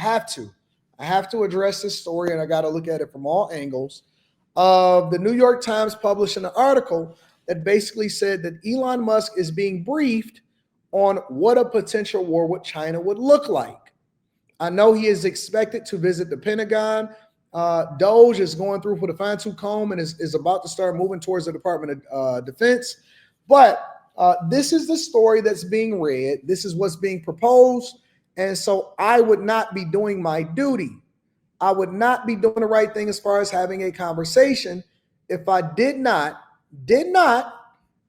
have to address this story, and I got to look at it from all angles. The New York Times published an article that basically said that Elon Musk is being briefed on what a potential war with China would look like. I know he is expected to visit the Pentagon. Doge is going through with a fine-tooth comb and is about to start moving towards the Department of Defense. But this is the story that's being read. This is what's being proposed. And so I would not be doing my duty. I would not be doing the right thing as far as having a conversation if I did not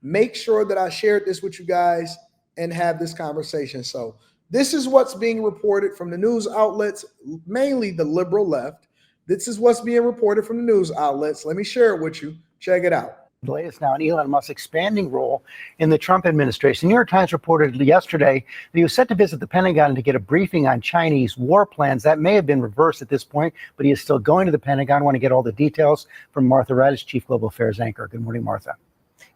make sure that I shared this with you guys and have this conversation. So this is what's being reported from the news outlets, mainly the liberal left. This is what's being reported from the news outlets. Let me share it with you. Check it out. The latest now on Elon Musk's expanding role in the Trump administration. The New York Times reported yesterday that he was set to visit the Pentagon to get a briefing on Chinese war plans. That may have been reversed at this point, but he is still going to the Pentagon. I want to get all the details from Martha Raddatz, Chief Global Affairs Anchor. Good morning, Martha.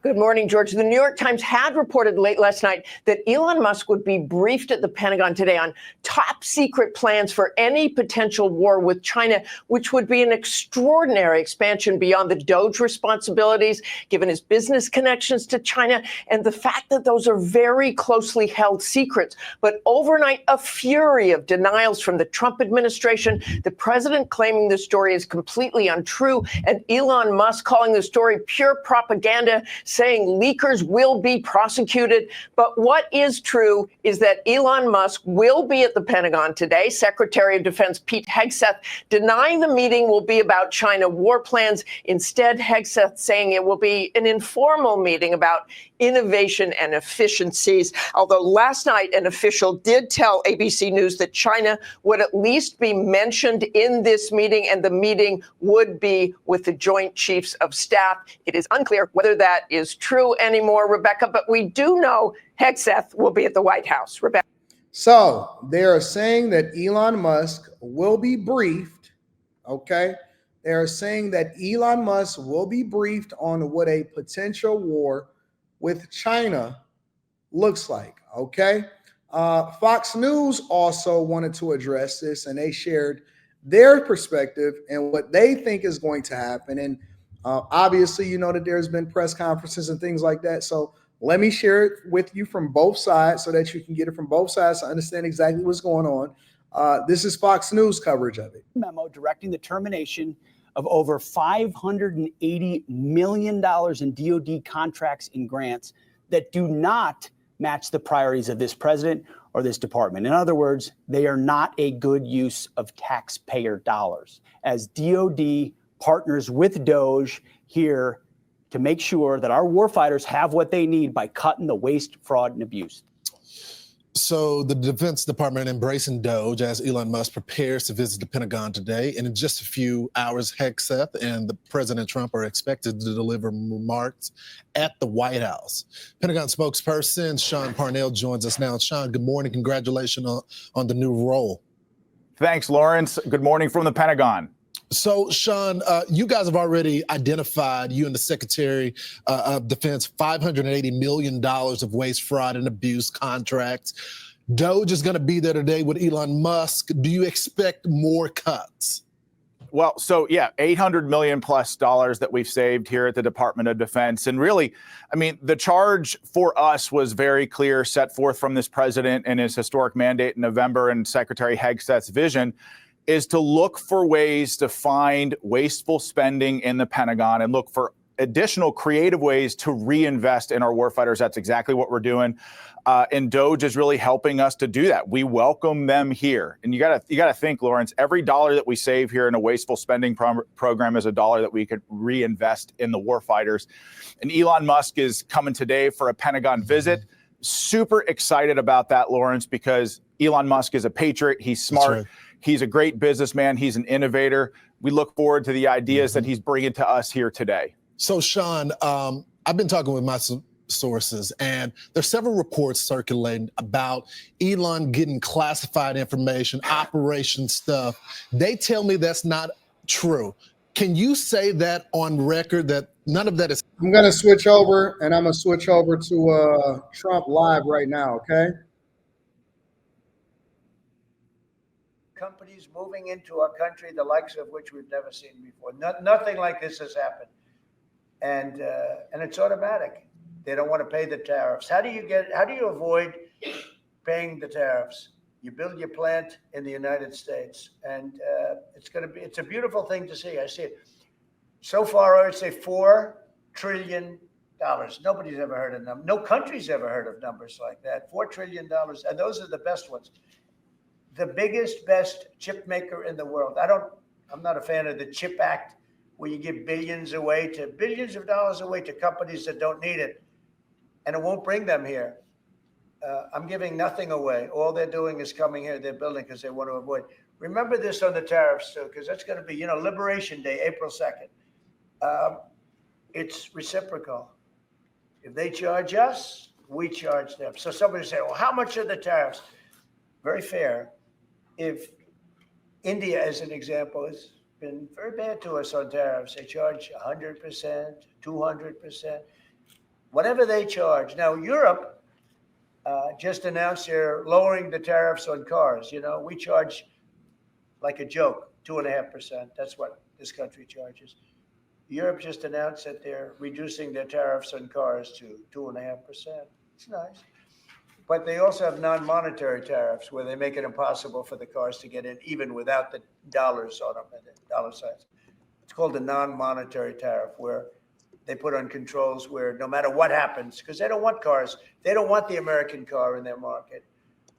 Good morning, George. The New York Times had reported late last night that Elon Musk would be briefed at the Pentagon today on top secret plans for any potential war with China, which would be an extraordinary expansion beyond the Doge responsibilities, given his business connections to China and the fact that those are very closely held secrets. But overnight, a fury of denials from the Trump administration, the president claiming the story is completely untrue, and Elon Musk calling the story pure propaganda, saying leakers will be prosecuted. But what is true is that Elon Musk will be at the Pentagon today. Secretary of Defense Pete Hegseth denying the meeting will be about China war plans. Instead, Hegseth saying it will be an informal meeting about innovation and efficiencies. Although last night, an official did tell ABC News that China would at least be mentioned in this meeting, and the meeting would be with the Joint Chiefs of Staff. It is unclear whether that is true anymore, Rebecca, but we do know Hegseth will be at the White House. Rebecca. So they are saying that Elon Musk will be briefed. Okay. They are saying that Elon Musk will be briefed on what a potential war with China looks like. Okay. Fox News also wanted to address this, and they shared their perspective and what they think is going to happen. And obviously, you know that there's been press conferences and things like that. So let me share it with you from both sides so that you can get it from both sides to understand exactly what's going on. This is Fox News coverage of it. Memo directing the termination of over $580 million in DoD contracts and grants that do not match the priorities of this president or this department. In other words, they are not a good use of taxpayer dollars. As DoD partners with Doge here to make sure that our warfighters have what they need by cutting the waste, fraud, and abuse. So the Defense Department embracing Doge as Elon Musk prepares to visit the Pentagon today. And in just a few hours, Hegseth and the President Trump are expected to deliver remarks at the White House. Pentagon spokesperson Sean Parnell joins us now. Sean, good morning. Congratulations on the new role. Thanks, Lawrence. Good morning from the Pentagon. So, Sean, you guys have already identified, you and the Secretary of Defense, $580 million of waste, fraud, and abuse contracts. Doge is going to be there today with Elon Musk. Do you expect more cuts? Well, so yeah, $800 million plus that we've saved here at the Department of Defense. And really, I mean, the charge for us was very clear, set forth from this president and his historic mandate in November and Secretary Hegseth's vision, is to look for ways to find wasteful spending in the Pentagon and look for additional creative ways to reinvest in our warfighters. That's exactly what we're doing. And Doge is really helping us to do that. We welcome them here. And you gotta think, Lawrence, every dollar that we save here in a wasteful spending program is a dollar that we could reinvest in the warfighters. And Elon Musk is coming today for a Pentagon visit. Super excited about that, Lawrence, because Elon Musk is a patriot. He's smart. Right. He's a great businessman. He's an innovator. We look forward to the ideas that he's bringing to us here today. So, Sean, I've been talking with my sources, and there's several reports circulating about Elon getting classified information, operation stuff. They tell me that's not true. Can you say that on record that none of that is? I'm going to switch over, and I'm going to switch over to Trump Live right now, okay? companies moving into our country, the likes of which we've never seen before. Nothing like this has happened. And it's automatic. They don't want to pay the tariffs. How do you avoid paying the tariffs? You build your plant in the United States, and it's a beautiful thing to see. I see it. So far, I would say $4 trillion. Nobody's ever heard of them. No country's ever heard of numbers like that. $4 trillion, and those are the best ones. The biggest, best chip maker in the world. I'm not a fan of the CHIP Act, where you give billions of dollars away to companies that don't need it, and it won't bring them here. I'm giving nothing away. All they're doing is coming here. They're building because they want to avoid. Remember this on the tariffs too, because that's going to be, Liberation Day, April 2nd. It's reciprocal. If they charge us, we charge them. So somebody say, well, how much are the tariffs? Very fair. If India, as an example, has been very bad to us on tariffs, they charge 100%, 200%, whatever they charge. Now, Europe just announced they're lowering the tariffs on cars. We charge like a joke, 2.5%. That's what this country charges. Europe just announced that they're reducing their tariffs on cars to 2.5%. It's nice. But they also have non-monetary tariffs where they make it impossible for the cars to get in even without the dollars on them and the dollar signs. It's called a non-monetary tariff, where they put on controls where no matter what happens, because they don't want cars, they don't want the American car in their market.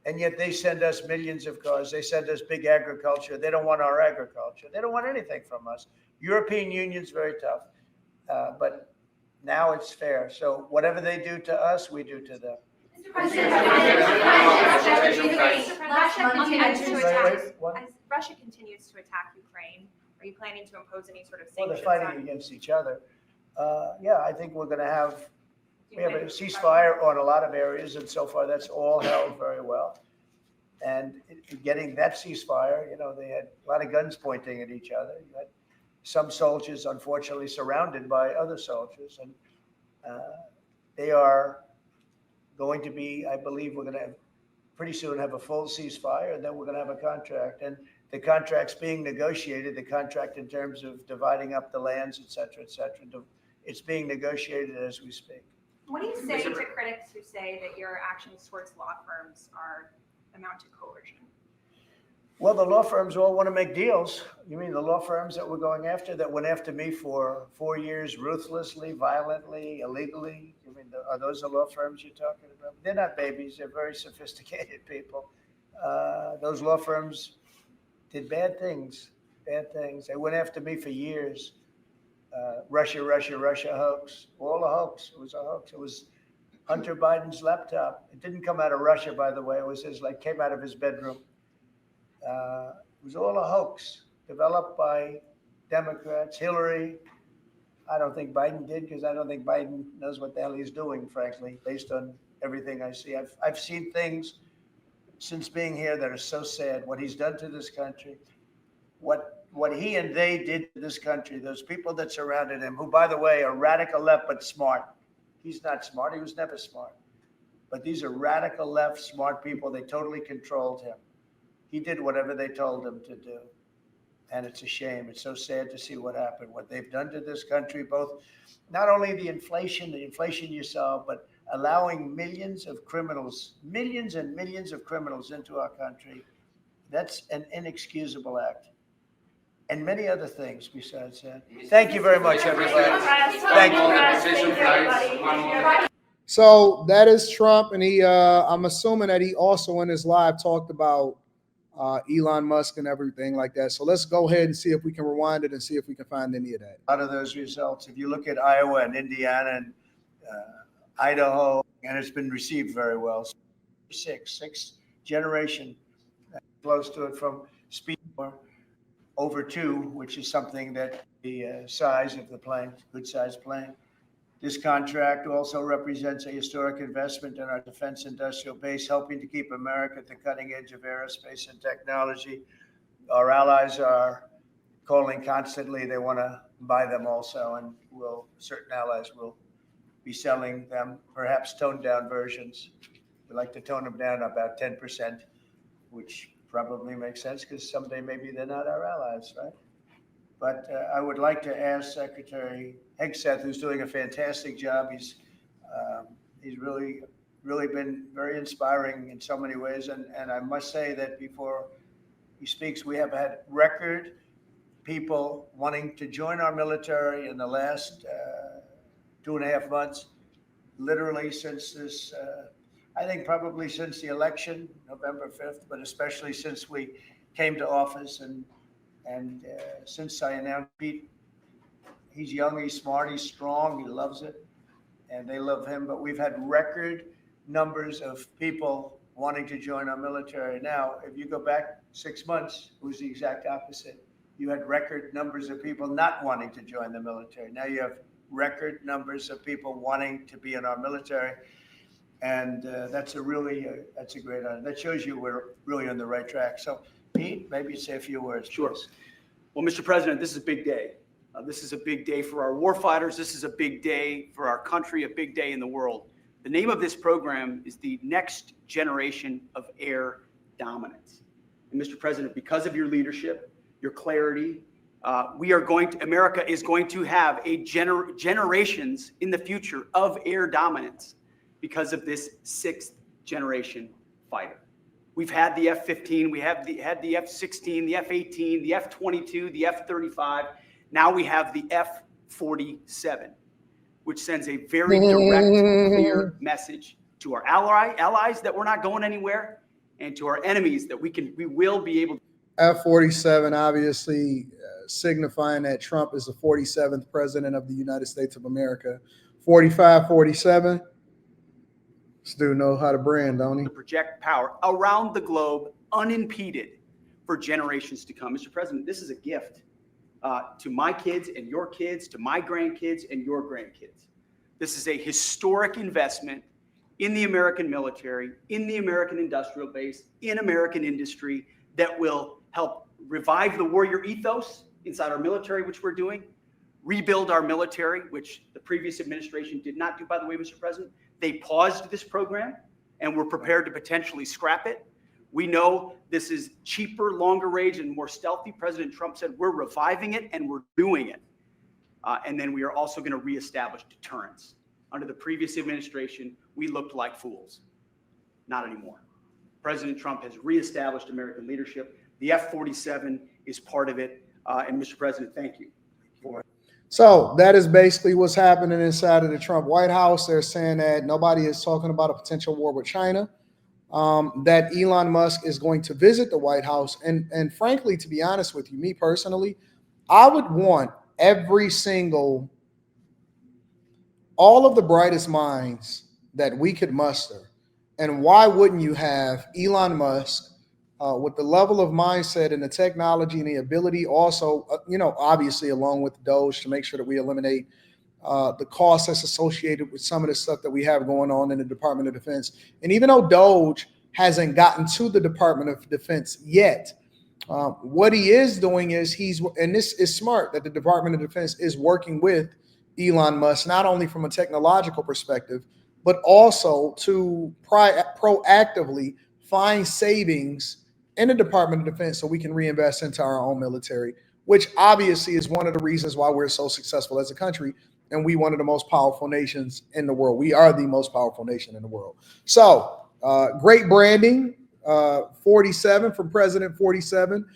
And yet they send us millions of cars. They send us big agriculture. They don't want our agriculture. They don't want anything from us. European Union's very tough, but now it's fair. So whatever they do to us, we do to them. Russia continues to attack Ukraine. Are you planning to impose any sort of Well, sanctions? they're fighting against each other. Yeah, I think we have a ceasefire on a lot of areas, and so far that's all held very well. And getting that ceasefire, they had a lot of guns pointing at each other. You had some soldiers, unfortunately, surrounded by other soldiers, and they are going to be, I believe, we're going to pretty soon have a full ceasefire, and then we're going to have a contract. And the contract's being negotiated, the contract in terms of dividing up the lands, et cetera, it's being negotiated as we speak. What do you say to critics who say that your actions towards law firms amount to coercion? Well, the law firms all want to make deals. You mean the law firms that we're going after, that went after me for 4 years, ruthlessly, violently, illegally? You mean, are those the law firms you're talking about? They're not babies. They're very sophisticated people. Those law firms did bad things. They went after me for years. Russia hoax. All a hoax. It was a hoax. It was Hunter Biden's laptop. It didn't come out of Russia, by the way. It was came out of his bedroom. It was all a hoax developed by Democrats. Hillary, I don't think Biden did, because I don't think Biden knows what the hell he's doing, frankly, based on everything I see. I've seen things since being here that are so sad. What he's done to this country, what he and they did to this country, those people that surrounded him, who, by the way, are radical left but smart. He's not smart. He was never smart. But these are radical left, smart people. They totally controlled him. He did whatever they told him to do. And it's a shame. It's so sad to see what happened, what they've done to this country, both not only the inflation you saw, but allowing millions and millions of criminals into our country. That's an inexcusable act. And many other things besides that. Thank you very much, everybody. Thank you. So that is Trump, and I'm assuming that he also in his live talked about Elon Musk and everything like that. So let's go ahead and see if we can rewind it and see if we can find any of that. Out of those results, if you look at Iowa and Indiana and Idaho, and it's been received very well. Sixth generation, close to it from speed over 2, which is something that the size of the plane, good sized plane. This contract also represents a historic investment in our defense industrial base, helping to keep America at the cutting edge of aerospace and technology. Our allies are calling constantly. They want to buy them also, and certain allies will be selling them, perhaps toned down versions. We like to tone them down about 10%, which probably makes sense because someday maybe they're not our allies, right? But I would like to ask Secretary Hegseth, who's doing a fantastic job. He's really been very inspiring in so many ways. And I must say that before he speaks, we have had record people wanting to join our military in the last 2.5 months, literally since this, I think probably since the election, November 5th, but especially since we came to office and since I announced Pete. He's young, he's smart, he's strong, he loves it, and they love him. But we've had record numbers of people wanting to join our military. Now, if you go back 6 months, it was the exact opposite. You had record numbers of people not wanting to join the military. Now you have record numbers of people wanting to be in our military. And that's a great honor. That shows you we're really on the right track. So, Pete, maybe say a few words. Sure. Please. Well, Mr. President, this is a big day. This is a big day for our warfighters. This is a big day for our country, a big day in the world. The name of this program is the Next Generation of Air Dominance. And Mr. President, because of your leadership, your clarity, America is going to have generations in the future of air dominance because of this 6th generation fighter. We've had the F-15, we had the F-16, the F-18, the F-22, the F-35. Now we have the F-47, which sends a very direct, clear message to our allies that we're not going anywhere, and to our enemies that we will be able to. F-47 obviously signifying that Trump is the 47th president of the United States of America. 45, 47. This dude knows how to brand, don't he? To project power around the globe unimpeded for generations to come. Mr. President, this is a gift to my kids and your kids, to my grandkids and your grandkids. This is a historic investment in the American military, in the American industrial base, in American industry that will help revive the warrior ethos inside our military, which we're doing, rebuild our military, which the previous administration did not do, by the way, Mr. President. They paused this program and were prepared to potentially scrap it. We know this is cheaper, longer range, and more stealthy. President Trump said we're reviving it and we're doing it. And then we are also going to reestablish deterrence. Under the previous administration, we looked like fools. Not anymore. President Trump has reestablished American leadership. The F-47 is part of it. And Mr. President, thank you for it. So that is basically what's happening inside of the Trump White House. They're saying that nobody is talking about a potential war with China, that Elon Musk is going to visit the White House. And frankly, to be honest with you, me personally, I would want all of the brightest minds that we could muster. And why wouldn't you have Elon Musk with the level of mindset and the technology and the ability also, obviously along with Doge to make sure that we eliminate the costs that's associated with some of the stuff that we have going on in the Department of Defense. And even though Doge hasn't gotten to the Department of Defense yet, what he is doing is and this is smart, that the Department of Defense is working with Elon Musk, not only from a technological perspective, but also to proactively find savings in the Department of Defense so we can reinvest into our own military, which obviously is one of the reasons why we're so successful as a country and we one of the most powerful nations in the world. We are the most powerful nation in the world. So great branding, 47 from President 47.